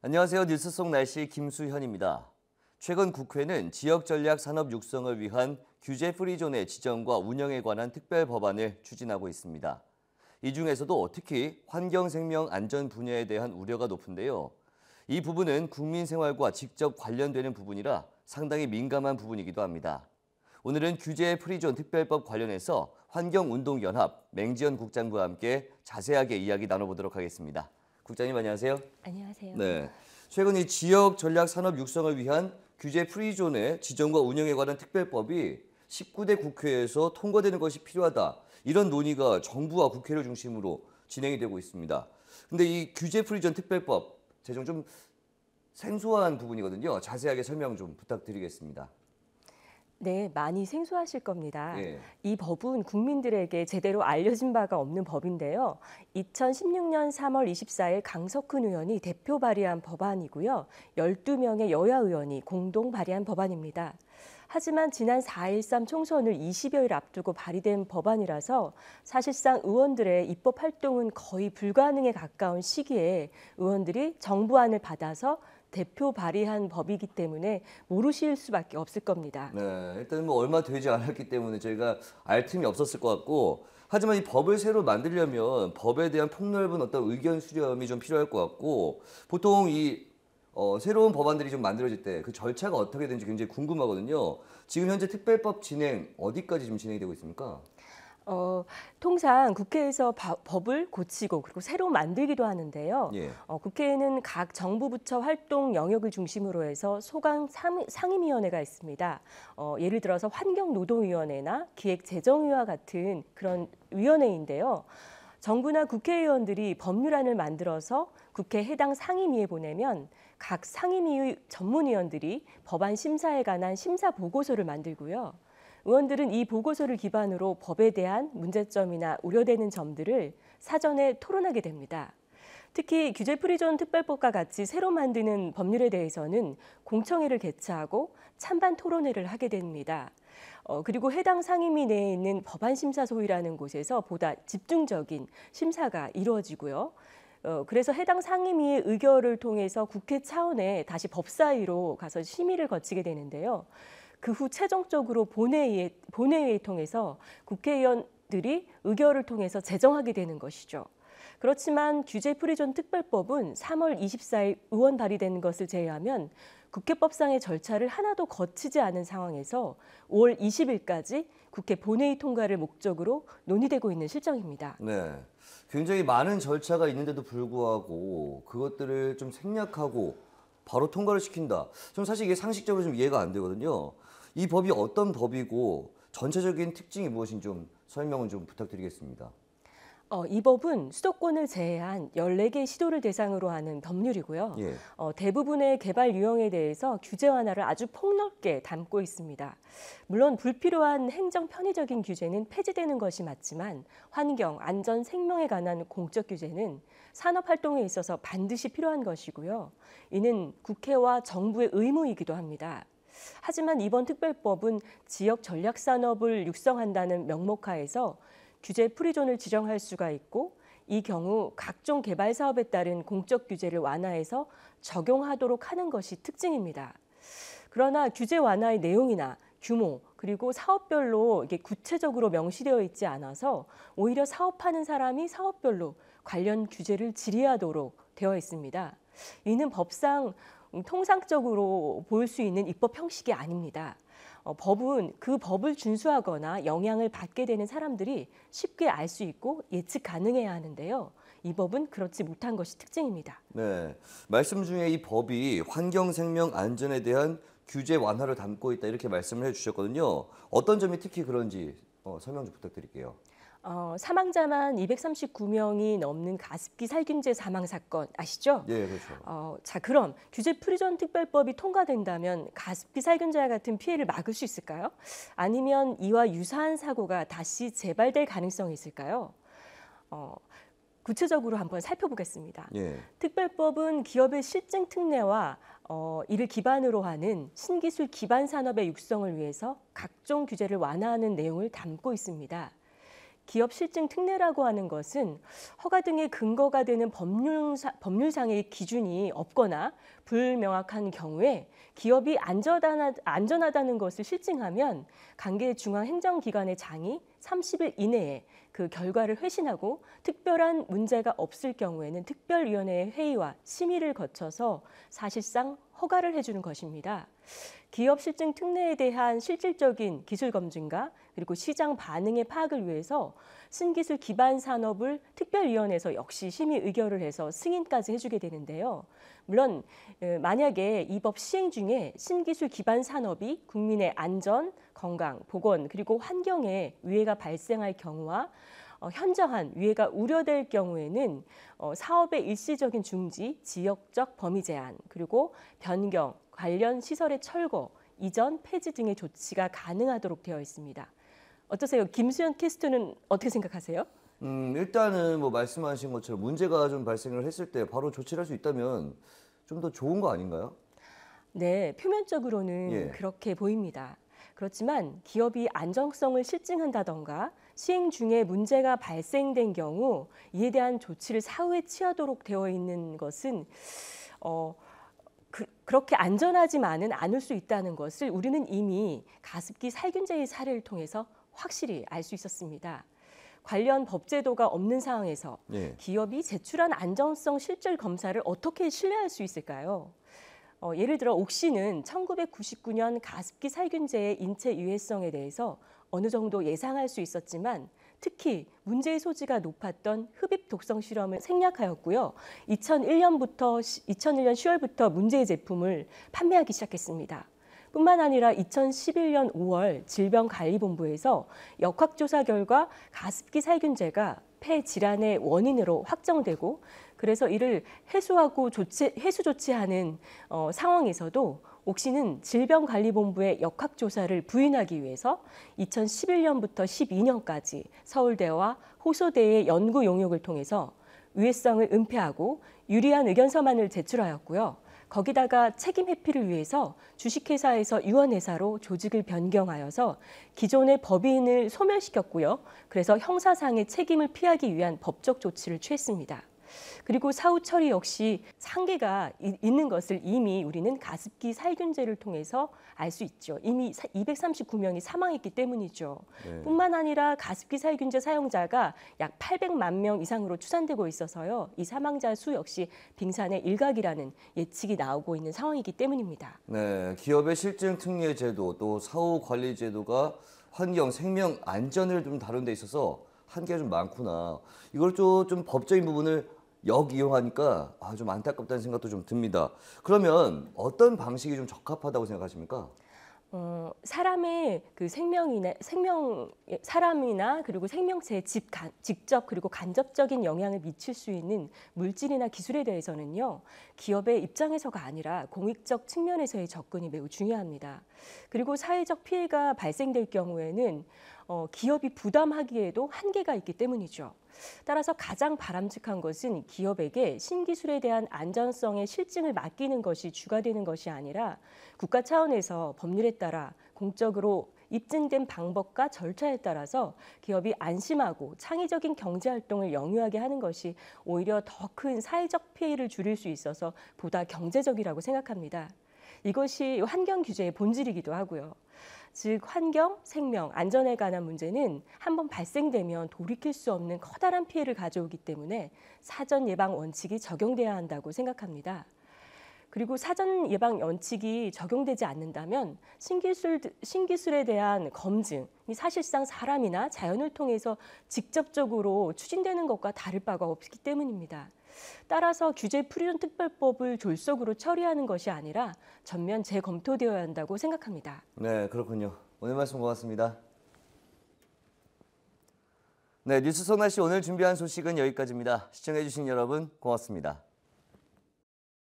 안녕하세요. 뉴스 속 날씨 김수현입니다. 최근 국회는 지역 전략 산업 육성을 위한 규제 프리존의 지정과 운영에 관한 특별 법안을 추진하고 있습니다. 이 중에서도 특히 환경 생명 안전 분야에 대한 우려가 높은데요. 이 부분은 국민 생활과 직접 관련되는 부분이라 상당히 민감한 부분이기도 합니다. 오늘은 규제 프리존 특별법 관련해서 환경운동연합 맹지연 국장과 함께 자세하게 이야기 나눠보도록 하겠습니다. 국장님 안녕하세요. 안녕하세요. 네, 최근 이 지역 전략 산업 육성을 위한 규제 프리존의 지정과 운영에 관한 특별법이 19대 국회에서 통과되는 것이 필요하다. 이런 논의가 정부와 국회를 중심으로 진행이 되고 있습니다. 근데 이 규제 프리존 특별법 제정 좀 생소한 부분이거든요. 자세하게 설명 좀 부탁드리겠습니다. 네, 많이 생소하실 겁니다. 예. 이 법은 국민들에게 제대로 알려진 바가 없는 법인데요. 2016년 3월 24일 강석훈 의원이 대표 발의한 법안이고요. 12명의 여야 의원이 공동 발의한 법안입니다. 하지만 지난 4.13 총선을 20여일 앞두고 발의된 법안이라서 사실상 의원들의 입법 활동은 거의 불가능에 가까운 시기에 의원들이 정부안을 받아서 대표 발의한 법이기 때문에 모르실 수밖에 없을 겁니다. 네, 일단 뭐 얼마 되지 않았기 때문에 저희가 알 틈이 없었을 것 같고, 하지만 이 법을 새로 만들려면 법에 대한 폭넓은 어떤 의견 수렴이 좀 필요할 것 같고, 보통 이 새로운 법안들이 좀 만들어질 때 그 절차가 어떻게 되는지 굉장히 궁금하거든요. 지금 현재 특별법 진행 어디까지 지금 진행이 되고 있습니까? 통상 국회에서 법을 고치고 그리고 새로 만들기도 하는데요. 예. 국회에는 각 정부 부처 활동 영역을 중심으로 해서 소관 상임위원회가 있습니다. 예를 들어서 환경노동위원회나 기획재정위와 같은 그런 위원회인데요. 정부나 국회의원들이 법률안을 만들어서 국회 해당 상임위에 보내면 각 상임위 전문위원들이 법안 심사에 관한 심사 보고서를 만들고요. 의원들은 이 보고서를 기반으로 법에 대한 문제점이나 우려되는 점들을 사전에 토론하게 됩니다. 특히 규제 프리존 특별법과 같이 새로 만드는 법률에 대해서는 공청회를 개최하고 찬반 토론회를 하게 됩니다. 그리고 해당 상임위 내에 있는 법안심사소위라는 곳에서 보다 집중적인 심사가 이루어지고요. 그래서 해당 상임위의 의결을 통해서 국회 차원에 다시 법사위로 가서 심의를 거치게 되는데요. 그 후 최종적으로 본회의에 통해서 국회의원들이 의결을 통해서 제정하게 되는 것이죠. 그렇지만 규제 프리존 특별법은 3월 24일 의원 발의된 것을 제외하면 국회법상의 절차를 하나도 거치지 않은 상황에서 5월 20일까지 국회 본회의 통과를 목적으로 논의되고 있는 실정입니다. 네, 굉장히 많은 절차가 있는데도 불구하고 그것들을 좀 생략하고 바로 통과를 시킨다. 좀 사실 이게 상식적으로 좀 이해가 안 되거든요. 이 법이 어떤 법이고 전체적인 특징이 무엇인지 좀 설명을 좀 부탁드리겠습니다. 이 법은 수도권을 제외한 14개 시도를 대상으로 하는 법률이고요. 예. 대부분의 개발 유형에 대해서 규제 완화를 아주 폭넓게 담고 있습니다. 물론 불필요한 행정 편의적인 규제는 폐지되는 것이 맞지만 환경, 안전, 생명에 관한 공적 규제는 산업 활동에 있어서 반드시 필요한 것이고요. 이는 국회와 정부의 의무이기도 합니다. 하지만 이번 특별법은 지역 전략 산업을 육성한다는 명목하에서 규제 프리존을 지정할 수가 있고 이 경우 각종 개발 사업에 따른 공적 규제를 완화해서 적용하도록 하는 것이 특징입니다. 그러나 규제 완화의 내용이나 규모 그리고 사업별로 이게 구체적으로 명시되어 있지 않아서 오히려 사업하는 사람이 사업별로 관련 규제를 질의하도록 되어 있습니다. 이는 법상 통상적으로 볼 수 있는 입법 형식이 아닙니다. 법은 그 법을 준수하거나 영향을 받게 되는 사람들이 쉽게 알 수 있고 예측 가능해야 하는데요. 이 법은 그렇지 못한 것이 특징입니다. 네, 말씀 중에 이 법이 환경, 생명, 안전에 대한 규제 완화를 담고 있다 이렇게 말씀을 해주셨거든요. 어떤 점이 특히 그런지 설명 좀 부탁드릴게요. 사망자만 239명이 넘는 가습기 살균제 사망 사건 아시죠? 예, 그렇죠. 자, 그럼 규제 프리존 특별법이 통과된다면 가습기 살균제와 같은 피해를 막을 수 있을까요? 아니면 이와 유사한 사고가 다시 재발될 가능성이 있을까요? 구체적으로 한번 살펴보겠습니다. 예. 특별법은 기업의 실증 특례와 이를 기반으로 하는 신기술 기반 산업의 육성을 위해서 각종 규제를 완화하는 내용을 담고 있습니다. 기업 실증 특례라고 하는 것은 허가 등의 근거가 되는 법률상의 기준이 없거나 불명확한 경우에 기업이 안전하다는 것을 실증하면 관계 중앙행정기관의 장이 30일 이내에 그 결과를 회신하고 특별한 문제가 없을 경우에는 특별위원회의 회의와 심의를 거쳐서 사실상 허가를 해주는 것입니다. 기업 실증 특례에 대한 실질적인 기술 검증과 그리고 시장 반응의 파악을 위해서 신기술 기반 산업을 특별위원회에서 역시 심의 의결을 해서 승인까지 해주게 되는데요. 물론 만약에 이 법 시행 중에 신기술 기반 산업이 국민의 안전, 건강, 보건 그리고 환경에 위해가 발생할 경우와 현저한 위해가 우려될 경우에는 사업의 일시적인 중지, 지역적 범위 제한, 그리고 변경, 관련 시설의 철거, 이전, 폐지 등의 조치가 가능하도록 되어 있습니다. 어떠세요? 김수현 캐스터는 어떻게 생각하세요? 일단은 뭐 말씀하신 것처럼 문제가 좀 발생을 했을 때 바로 조치를 할 수 있다면 좀 더 좋은 거 아닌가요? 네, 표면적으로는 예. 그렇게 보입니다. 그렇지만 기업이 안정성을 실증한다던가 시행 중에 문제가 발생된 경우 이에 대한 조치를 사후에 취하도록 되어 있는 것은 그렇게 안전하지만은 않을 수 있다는 것을 우리는 이미 가습기 살균제의 사례를 통해서 확실히 알 수 있었습니다. 관련 법제도가 없는 상황에서 예. 기업이 제출한 안전성 실질 검사를 어떻게 신뢰할 수 있을까요? 예를 들어 옥시는 1999년 가습기 살균제의 인체 유해성에 대해서 어느 정도 예상할 수 있었지만 특히 문제의 소지가 높았던 흡입 독성 실험을 생략하였고요. 2001년 10월부터 문제의 제품을 판매하기 시작했습니다. 뿐만 아니라 2011년 5월 질병관리본부에서 역학조사 결과 가습기 살균제가 폐 질환의 원인으로 확정되고 그래서 이를 해수 조치하는 상황에서도 옥시는 질병관리본부의 역학조사를 부인하기 위해서 2011년부터 12년까지 서울대와 호소대의 연구 용역을 통해서 유해성을 은폐하고 유리한 의견서만을 제출하였고요. 거기다가 책임 회피를 위해서 주식회사에서 유언회사로 조직을 변경하여서 기존의 법인을 소멸시켰고요. 그래서 형사상의 책임을 피하기 위한 법적 조치를 취했습니다. 그리고 사후 처리 역시 한계가 있는 것을 이미 우리는 가습기 살균제를 통해서 알 수 있죠. 이미 239명이 사망했기 때문이죠. 네. 뿐만 아니라 가습기 살균제 사용자가 약 800만 명 이상으로 추산되고 있어서요. 이 사망자 수 역시 빙산의 일각이라는 예측이 나오고 있는 상황이기 때문입니다. 네, 기업의 실증 특례 제도 또 사후 관리 제도가 환경, 생명, 안전을 좀 다룬 데 있어서 한계가 좀 많구나. 이걸 좀 법적인 부분을 역이용하니까 좀 안타깝다는 생각도 좀 듭니다. 그러면 어떤 방식이 좀 적합하다고 생각하십니까? 사람의 그 사람이나 그리고 생명체에 직접 그리고 간접적인 영향을 미칠 수 있는 물질이나 기술에 대해서는요, 기업의 입장에서가 아니라 공익적 측면에서의 접근이 매우 중요합니다. 그리고 사회적 피해가 발생될 경우에는 기업이 부담하기에도 한계가 있기 때문이죠. 따라서 가장 바람직한 것은 기업에게 신기술에 대한 안전성의 실증을 맡기는 것이 주가 되는 것이 아니라 국가 차원에서 법률에 따라 공적으로 입증된 방법과 절차에 따라서 기업이 안심하고 창의적인 경제활동을 영위하게 하는 것이 오히려 더 큰 사회적 피해를 줄일 수 있어서 보다 경제적이라고 생각합니다. 이것이 환경 규제의 본질이기도 하고요. 즉 환경, 생명, 안전에 관한 문제는 한번 발생되면 돌이킬 수 없는 커다란 피해를 가져오기 때문에 사전 예방 원칙이 적용돼야 한다고 생각합니다. 그리고 사전 예방 원칙이 적용되지 않는다면 신기술에 대한 검증이 사실상 사람이나 자연을 통해서 직접적으로 추진되는 것과 다를 바가 없기 때문입니다. 따라서 규제 프리존 특별법을 졸속으로 처리하는 것이 아니라 전면 재검토되어야 한다고 생각합니다. 네, 그렇군요. 오늘 말씀 고맙습니다. 네, 뉴스 선아 씨 오늘 준비한 소식은 여기까지입니다. 시청해주신 여러분 고맙습니다.